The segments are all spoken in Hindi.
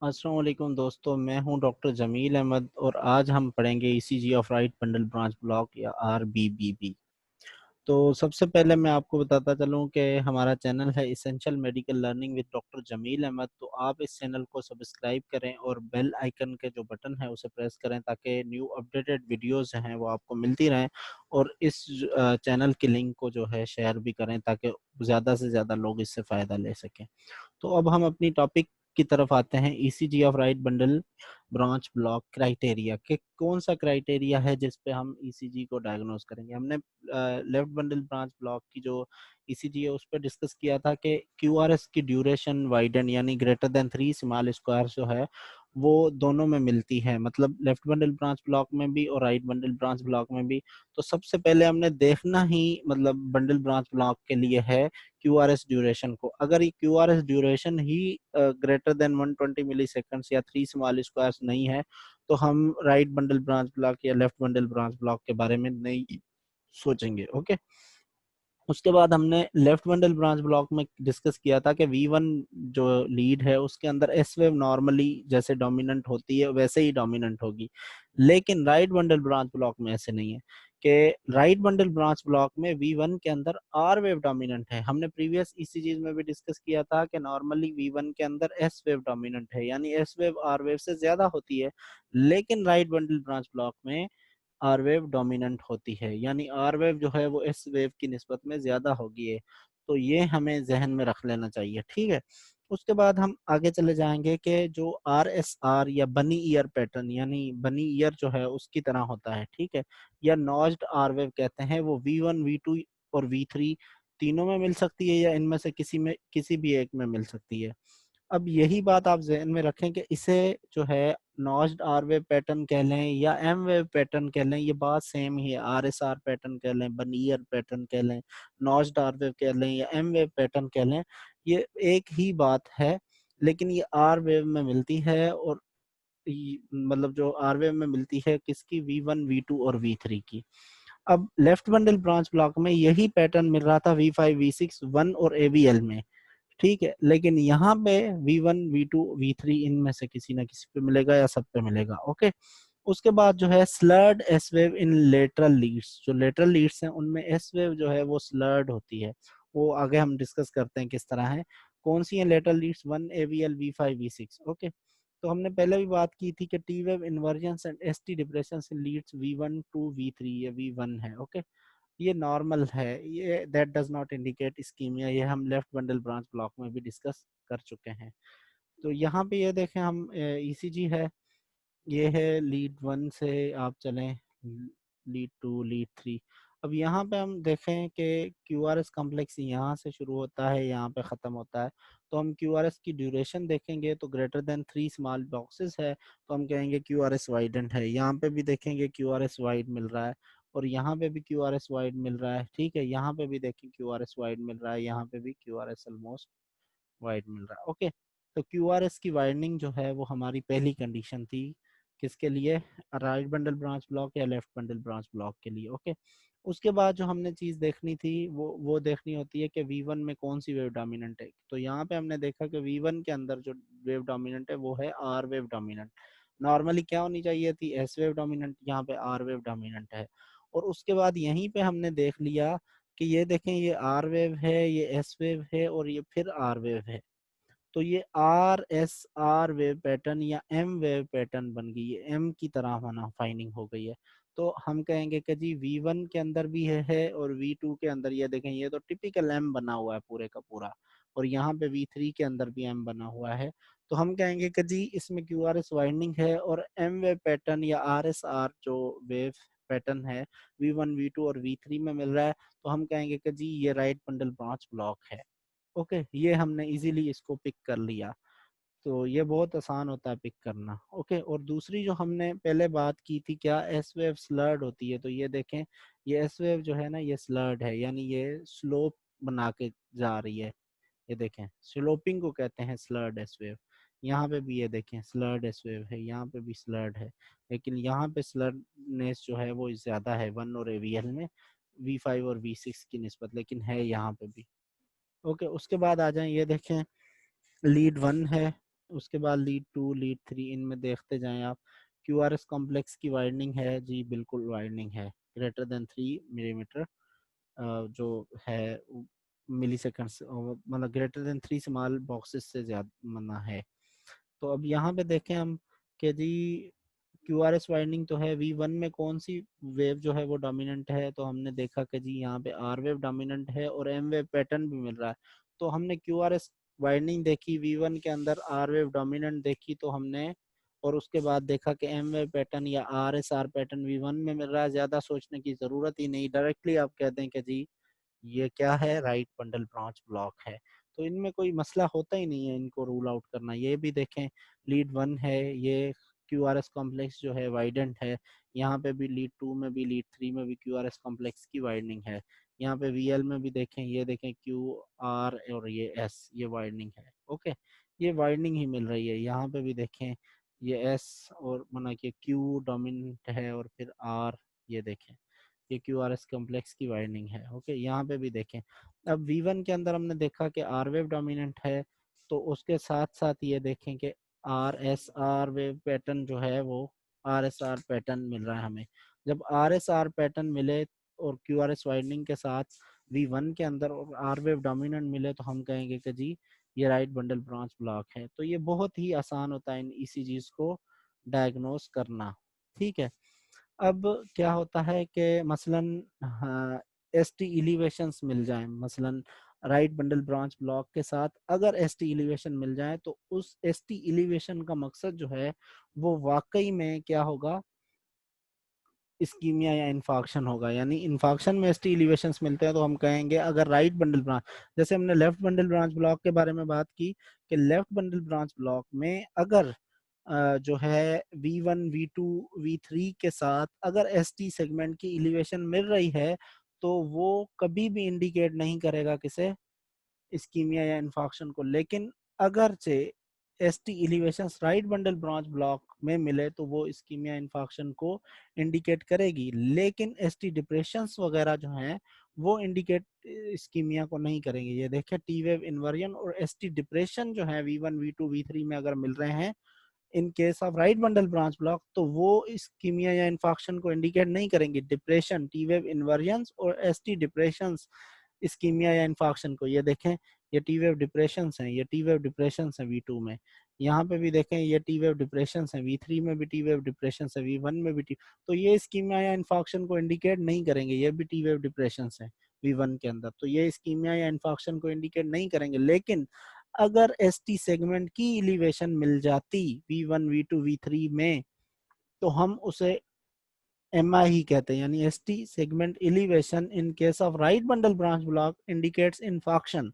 अस्सलाम वालेकुम दोस्तों, मैं हूं डॉक्टर जमील अहमद और आज हम पढ़ेंगे ECG of right bundle branch block या आरबीबीबी। तो सबसे पहले मैं आपको बताता चलूं कि हमारा चैनल है essential medical learning with doctor Jameel Ahmed. तो आप इस चैनल को सब्सक्राइब करें और बेल आइकन के जो बटन है उसे प्रेस करें ताकि न्यू अपडेटेड वीडियोस हैं वो आपको मिलती रहें। और इस चैनल की लिंक को जो है शेयर भी करें ताकि ज़्यादा से ज़्यादा लोग इससे फ़ायदा ले सकें। तो अब हम अपनी टॉपिक की तरफ आते हैं, ECG of right bundle branch block criteria के कौन सा क्राइटेरिया है जिस पे हम ईसीजी को डायग्नोज करेंगे। हमने लेफ्ट बंडल ब्रांच ब्लॉक की जो ईसीजी है उस पर डिस्कस किया था कि क्यूआरएस की ड्यूरेशन वाइडन यानी ग्रेटर देन 3 स्मॉल स्क्वायर जो है वो दोनों में मिलती है, मतलब लेफ्ट बंडल ब्रांच ब्लॉक में भी और राइट बंडल ब्रांच ब्लॉक में भी। तो सबसे पहले हमने देखना ही मतलब बंडल ब्रांच ब्लॉक के लिए है क्यूआरएस ड्यूरेशन को। अगर ये क्यूआरएस ड्यूरेशन ही ग्रेटर देन 120 मिली सेकेंड्स या 3 स्मॉल स्क्वायर्स नहीं है तो हम राइट बंडल ब्रांच ब्लॉक या लेफ्ट बंडल ब्रांच ब्लॉक के बारे में नहीं सोचेंगे। ओके, उसके बाद हमने लेफ्ट बंडल ब्रांच ब्लॉक में डिस्कस किया था कि वी1 जो लीड है उसके अंदर एस वेव नॉर्मली जैसे डोमिनेंट होती है वैसे ही डोमिनेंट होगी, लेकिन राइट बंडल ब्रांच ब्लॉक में ऐसे नहीं है कि राइट बंडल ब्रांच ब्लॉक में वी1 के अंदर आर वेव डोमिनेंट है। हमने प्रीवियस ईसीजीज में भी डिस्कस किया था कि नॉर्मली वी1 के अंदर एस वेव डोमिनेंट है यानी एस वेव आर वेव से ज्यादा होती है, लेकिन राइट बंडल ब्रांच ब्लॉक में आर वेव डोमिनेंट होती है यानी आर वेव जो है वो एस वेव की निस्बत में ज्यादा होगी है। तो ये हमें जहन में रख लेना चाहिए, ठीक है। उसके बाद हम आगे चले जाएंगे कि जो आर एस आर या बनी ईयर पैटर्न यानी बनी ईयर जो है उसकी तरह होता है, ठीक है, या नॉज्ड आर वेव कहते हैं, वो वी1 वी2 और वी3 तीनों में मिल सकती है या इनमें से किसी भी एक में मिल सकती है। अब यही बात आप जहन में रखें कि इसे जो है नॉच्ड आर वेव पैटर्न कह लें या एम वेव पैटर्न कह लें, ये बात सेम ही है। आर एस आर पैटर्न कह लें, बनीयर पैटर्न कह लें, नॉच्ड आर वेव कह लें या एम वेव पैटर्न कह लें, ये एक ही बात है। लेकिन ये आर वेव में मिलती है और मतलब जो आर वेव में मिलती है किसकी, वी1 वी2 और वी3 की। अब लेफ्ट बंडल ब्रांच ब्लॉक में यही पैटर्न मिल रहा था वी5 वी6 वन और एवीएल में, ठीक है, लेकिन यहाँ पे V1 V2 V3 इनमें से किसी ना किसी पे मिलेगा या सब पे मिलेगा। ओके, उसके बाद जो है slurred S wave in lateral leads, जो लेटरल लीड्स हैं उनमें एस वेव जो है वो स्लर्ड होती है। वो आगे हम डिस्कस करते हैं किस तरह है, कौन सी है lateral Leeds, 1 AVL V5 V6। Okay, तो हमने पहले भी बात की थी कि T wave inversion and S T depression leads V1 to V3 या V1 है। ओके, ये नॉर्मल है, ये that does not indicate ischaemia, ये हम लेफ्ट बंडल ब्रांच ब्लॉक में भी डिस्कस कर चुके हैं। तो यहाँ पे ये देखें हम ईसीजी है, ये है लीड 1 से आप चलें लीड 2 लीड 3। अब यहाँ पे हम देखें कि क्यूआरएस कॉम्प्लेक्स यहाँ से शुरू होता है यहाँ पे ख़त्म होता है। तो हम क्यूआरएस की ड्यूरेशन देखेंगे तो ग्रेटर देन 3 स्मॉल बॉक्सेस है तो हम कहेंगे क्यूआरएस वाइडेंट है। यहाँ पे भी देखेंगे क्यूआरएस वाइड मिल रहा है और यहाँ पे भी क्यूआरएस वाइड मिल रहा है, ठीक है, यहाँ पे भी देखें क्यूआरएस वाइड मिल रहा है, यहाँ पे भी क्यूआरएस ऑलमोस्ट वाइड मिल रहा है। ओके, तो क्यूआरएस की वाइडनिंग जो है वो हमारी पहली कंडीशन थी, किसके लिए, राइट बंडल ब्रांच ब्लॉक या लेफ्ट बंडल ब्रांच ब्लॉक के लिए। ओके, उसके बाद जो हमने चीज़ देखनी थी वो देखनी होती है कि वी1 में कौन सी वेव डोमिनेंट है। तो यहाँ पे हमने देखा कि वी1 के अंदर जो वेव डोमिनेंट है वो है आर वेव डोमिनेंट। नॉर्मली क्या होनी चाहिए थी, एस वेव डोमिनेंट, यहाँ पे आर वेव डोमिनेंट है। और उसके बाद यहीं पे हमने देख लिया कि ये देखें ये आर वेव है, ये एस वेव है और ये फिर आर वेव है। तो ये are S R wave pattern या एम वेव पैटर्न बन गई है, एम की तरह होना फाइनिंग हो गई है। तो हम कहेंगे कि जी वी1 के अंदर भी है और वी2 के अंदर, ये देखें ये तो टिपिकल एम बना हुआ है पूरे का पूरा, और यहाँ पे वी3 के अंदर भी एम बना हुआ है। तो हम कहेंगे कि जी इसमें क्यू आर एस वाइंडिंग है और एम वेव पैटर्न या आर एस आर जो वेव पैटर्न है वी1 वी2 और वी3 में मिल रहा है। तो हम कहेंगे कि जी ये राइट बंडल ब्रांच ब्लॉक है। ओके, ये हमने इजीली इसको पिक कर लिया। तो ये बहुत आसान होता है पिक करना। ओके, और दूसरी जो हमने पहले बात की थी क्या, एस वेव स्लर्ड होती है। तो ये देखें ये एस वेव जो है ना ये स्लर्ड है यानी ये स्लोप बना के जा रही है। ये देखें स्लोपिंग को कहते हैं स्लर्ड एस वेव। यहाँ पे भी ये देखें स्लर्ड एस वेव है, यहाँ पे भी स्लर्ड है, लेकिन यहाँ पे स्लर्डनेस जो है वो ज़्यादा है 1 और एवीएल में V5 और V6 की निस्बत, लेकिन है यहाँ पे भी। ओके, उसके बाद आ जाएं, ये देखें लीड 1 है उसके बाद लीड 2, लीड 3, इनमें देखते जाएं आप। क्यू आर एस कॉम्प्लेक्स की वाइडनिंग है जी, बिल्कुल वाइडनिंग है, ग्रेटर देन 3 मिलीमीटर जो है मिली सेकेंड्स, मतलब ग्रेटर देन 3 स्मॉल बॉक्सेस से ज़्यादा मना है। तो अब यहाँ पे देखें हम कि G Q R S winding तो है, वी वन में कौन सी वेव जो है वो डोमिनेंट है, तो हमने देखा कि जी यहाँ पे आर वेव डोमिनेंट है और एम वेव पैटर्न भी मिल रहा है। तो हमने क्यू आर एस वाइंडिंग देखी, वी वन के अंदर आर वेव डोमिनेंट देखी, तो हमने और उसके बाद देखा कि एम वेव पैटर्न या R S R pattern V one में मिल रहा है। ज़्यादा सोचने की ज़रूरत ही नहीं, डायरेक्टली आप कहते हैं कि जी ये क्या है, राइट बंडल ब्रांच ब्लॉक है। तो इनमें कोई मसला होता ही नहीं है इनको रूल आउट करना। ये भी देखें, लीड 1 है, ये क्यू आर एस कॉम्प्लेक्स जो है वाइडेंट है। यहाँ पे भी लीड 2 में भी लीड 3 में भी क्यू आर एस कॉम्प्लेक्स की वाइडनिंग है। यहाँ पे वी एल में भी देखें, ये देखें क्यू आर और ये एस, ये वाइडनिंग है। ओके, ये वाइडनिंग ही मिल रही है। यहाँ पे भी देखें, ये एस और माना कि क्यू डोमिनेंट है और फिर आर, ये देखें ये क्यू आर एस कॉम्प्लेक्स की वाइडनिंग है। ओके, यहाँ पे भी देखें। अब वी वन के अंदर हमने देखा कि आर वेव डोमिनेंट है, तो उसके साथ साथ ये देखें कि are S R wave pattern जो है वो आर एस आर पैटर्न मिल रहा है हमें। जब आर एस आर पैटर्न मिले और क्यू आर एस वाइडनिंग के साथ वी वन के अंदर और आर वेव डोमिनेंट मिले, तो हम कहेंगे कि जी ये राइट बंडल ब्रांच ब्लॉक है। तो ये बहुत ही आसान होता है इन ईसीजीज को डायग्नोस करना। ठीक है। अब क्या होता है कि मसलन एस टी एलिवेशंस मिल जाएं, मसलन राइट बंडल ब्रांच ब्लॉक के साथ अगर एस टी एलिवेशन मिल जाए, तो उस एस टी एलिवेशन का मकसद जो है वो वाकई में क्या होगा, इस्कीमिया या इन्फाक्शन होगा। यानी इन्फाक्शन में एसटी एलिवेशंस मिलते हैं तो हम कहेंगे अगर राइट बंडल ब्रांच, जैसे हमने लेफ्ट बंडल ब्रांच ब्लॉक के बारे में बात की कि लेफ्ट बंडल ब्रांच ब्लॉक में अगर जो है V1 V2 V3 के साथ अगर एसटी सेगमेंट की एलिवेशन मिल रही है, तो वो कभी भी इंडिकेट नहीं करेगा किसे, इस्कीमिया या इन्फाक्शन को। लेकिन अगर से S T elevation right bundle branch block में मिले, तो वो इस्कीमिया इन्फाक्शन को इंडिकेट करेगी। लेकिन एस टी डिप्रेशन वगैरह जो हैं वो इंडिकेट इस्कीमिया को नहीं करेंगे। ये देखें, टी वेव इन्वर्जन और एस टी डिप्रेशन जो है V1 V2 V3 में अगर मिल रहे हैं इन case of right bundle branch block, तो वो इस्कीमिया या इन्फाक्शन को इंडिकेट नहीं करेंगे। डिप्रेशन, टी वेव इन्वर्जन और एस टी डिप्रेशन इस्कीमिया या इन्फाक्शन को, ये देखें ये टी वेव डिप्रेशन हैं, ये टी वेव डिप्रेशन है V2 में। यहाँ पे भी देखें ये टी वेव डिप्रेशन है, V3 में भी टी वेव डिप्रेशन है, V1 में भी टी। तो ये इस्कीमिया या इन्फाक्शन को इंडिकेट नहीं करेंगे, ये भी टी वेव डिप्रेशन है V1 के अंदर, तो ये इस्कीमिया या इन्फाक्शन को इंडिकेट नहीं करेंगे। लेकिन अगर एस टी सेगमेंट की एलिवेशन मिल जाती V1 V2 V3 में, तो हम उसे एम आई ही कहते हैं। यानी S T segment elevation in case of right bundle branch block indicates infarction,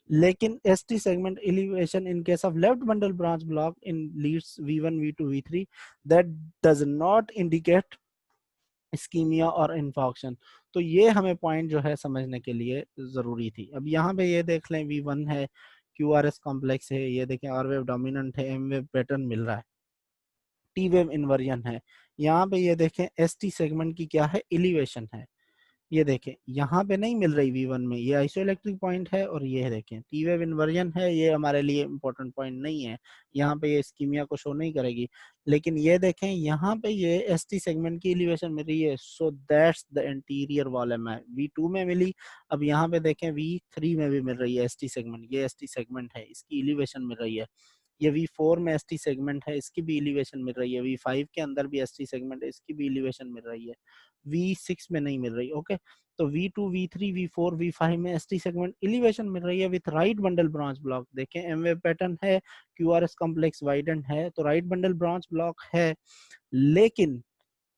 लेकिन S T segment elevation in case of left bundle branch block in leads V1 V2 V3 that does not indicate ischaemia और इन्फॉक्शन। तो ये हमें पॉइंट जो है समझने के लिए ज़रूरी थी। अब यहाँ पे ये देख लें, V1 है, क्यू आर एस कॉम्प्लेक्स है, ये देखें आर वेव डोमिनेंट है, एम वेव पैटर्न मिल रहा है, टी वेव इन्वर्जन है। यहाँ पे ये देखें एस टी सेगमेंट की क्या है, एलिवेशन है। ये देखें यहाँ पे नहीं मिल रही V1 में, ये आइसोइलेक्ट्रिक पॉइंट है, और ये देखें टी वेव इन्वर्जन है, ये हमारे लिए इंपॉर्टेंट पॉइंट नहीं है, यहाँ पे ये इस्कीमिया को शो नहीं करेगी। लेकिन ये देखें यहाँ पे ये एस टी सेगमेंट की एलिवेशन मिल रही है, so that's the interior wall M I. V2 में मिली, अब यहाँ पे देखें V3 में भी मिल रही है एस टी सेगमेंट, ये एस टी सेगमेंट है, इसकी एलिवेशन मिल रही है। ये V4 में एस टी सेगमेंट है, इसकी भी एलिवेशन मिल रही है। V5 के अंदर भी एस टी सेगमेंट है, इसकी भी एलिवेशन मिल रही है। V6 में नहीं मिल रही। ओके, तो V2 V3 V4 V5 में एस टी सेगमेंट एलिवेशन मिल रही है with right bundle branch block. देखें एम वेव पैटर्न है, क्यू आर एस कॉम्प्लेक्स वाइडेंट है, तो राइट बंडल ब्रांच ब्लॉक है। लेकिन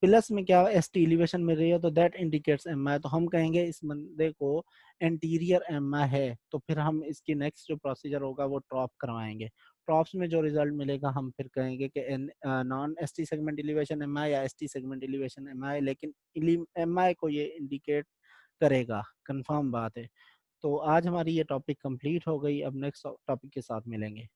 प्लस में क्या एस टी एलिवेशन मिल रही है, तो दैट इंडिकेट्स एम आई। तो हम कहेंगे इस बंदे को एंटीरियर एम आई है, तो फिर हम इसकी नेक्स्ट जो प्रोसीजर होगा वो ट्रॉप करवाएंगे। ट्रॉप्स में जो रिजल्ट मिलेगा हम फिर कहेंगे कि non S T segment elevation M I या S T segment elevation M I, लेकिन एम आई को ये इंडिकेट करेगा, कंफर्म बात है। तो आज हमारी ये टॉपिक कंप्लीट हो गई, अब नेक्स्ट टॉपिक के साथ मिलेंगे।